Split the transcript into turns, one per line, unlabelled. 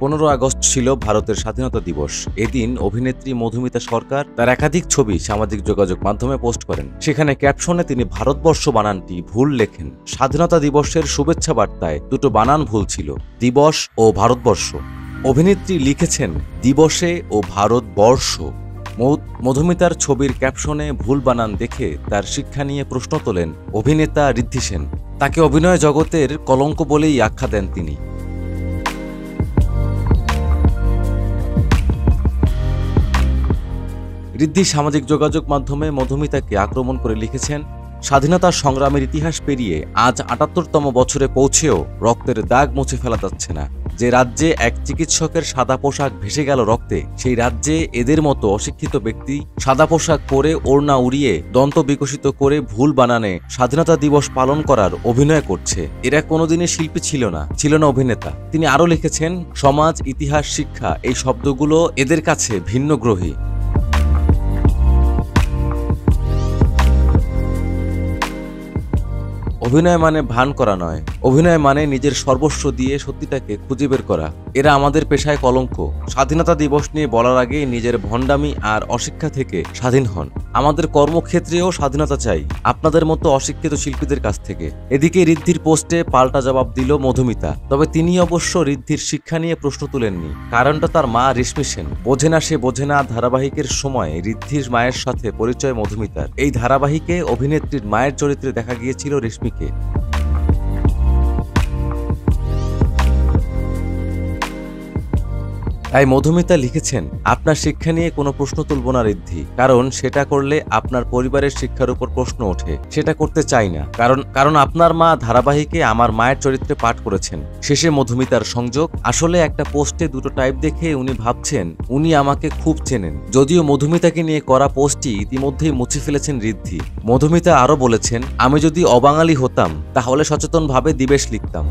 15 August ছিল ভারতের স্বাধীনতা দিবস। এদিন অভিনেত্রী মধুমিতা সরকার তার একাধিক ছবি সামাজিক যোগাযোগ মাধ্যমে পোস্ট করেন। সেখানে ক্যাপশনে তিনি ভারতবর্ষ বানানটি ভুল লেখেন। স্বাধীনতা দিবসের শুভেচ্ছা বার্তায় দুটো বানান ভুল ছিল, দিবস ও ভারতবর্ষ। অভিনেত্রী লিখেছেন দিবসে ও ভারতবর্ষ। মধুমিতার ছবির ক্যাপশনে ভুল বানান দেখে তার শিক্ষা নিয়ে প্রশ্ন তোলেন অভিনেতা ঋদ্ধি সেন। তাকে অভিনয় জগতের কলঙ্ক বলেই আখ্যা দেন তিনি। ঋদ্ধি সামাজিক যোগাযোগ মাধ্যমে মধুমিতাকে আক্রমণ করে লিখেছেন, স্বাধীনতা সংগ্রামের ইতিহাস পেরিয়ে আজ ৭৮তম বছরে পৌঁছেও রক্তের দাগ মুছে ফেলা যাচ্ছে না। যে রাজ্যে এক চিকিৎসকের সাদা পোশাক ভেসে গেল রক্তে, সেই রাজ্যে এদের মতো অশিক্ষিত ব্যক্তি সাদা পোশাক পরে ওড়না উড়িয়ে দন্ত বিকশিত করে ভুল বানানে স্বাধীনতা দিবস পালন করার অভিনয় করছে। এরা কোনোদিনই শিল্পী ছিল না অভিনেতা। তিনি আরও লিখেছেন, সমাজ, ইতিহাস, শিক্ষা এই শব্দগুলো এদের কাছে ভিন্নগ্রহী। অভিনয় মানে ভান করা নয়, অভিনয় মানে নিজের সর্বস্ব দিয়ে সত্যিটাকে খুঁজে বের করা। এরা আমাদের পেশায় কলঙ্ক। স্বাধীনতা দিবস নিয়ে বলার আগে নিজের ভণ্ডামি আর অশিক্ষা থেকে স্বাধীন হন। আমাদের কর্মক্ষেত্রেও স্বাধীনতা চাই, আপনাদের মতো অশিক্ষিত শিল্পীদের কাছ থেকে। এদিকে ঋদ্ধির পোস্টে পাল্টা জবাব দিল মধুমিতা। তবে তিনি অবশ্য ঋদ্ধির শিক্ষা নিয়ে প্রশ্ন তুলেননি। কারণটা তার মা রেশমি সেন। বোঝে না সে বোঝে না ধারাবাহিকের সময় ঋদ্ধির মায়ের সাথে পরিচয় মধুমিতার। এই ধারাবাহিকে অভিনেত্রীর মায়ের চরিত্রে দেখা গিয়েছিল রেশমিকে। তাই মধুমিতা লিখেছেন, আপনার শিক্ষা নিয়ে কোনো প্রশ্ন তুলব না ঋদ্ধি, কারণ সেটা করলে আপনার পরিবারের শিক্ষার উপর প্রশ্ন ওঠে। সেটা করতে চাই না, কারণ আপনার মা ধারাবাহিকে আমার মায়ের চরিত্রে পাঠ করেছেন। শেষে মধুমিতার সংযোগ, আসলে একটা পোস্টে দুটো টাইপ দেখে উনি ভাবছেন উনি আমাকে খুব চেনেন। যদিও মধুমিতাকে নিয়ে করা পোস্টটি ইতিমধ্যেই মুছে ফেলেছেন ঋদ্ধি। মধুমিতা আরও বলেছেন, আমি যদি অবাঙালি হতাম তাহলে সচেতনভাবে দিবেশ লিখতাম।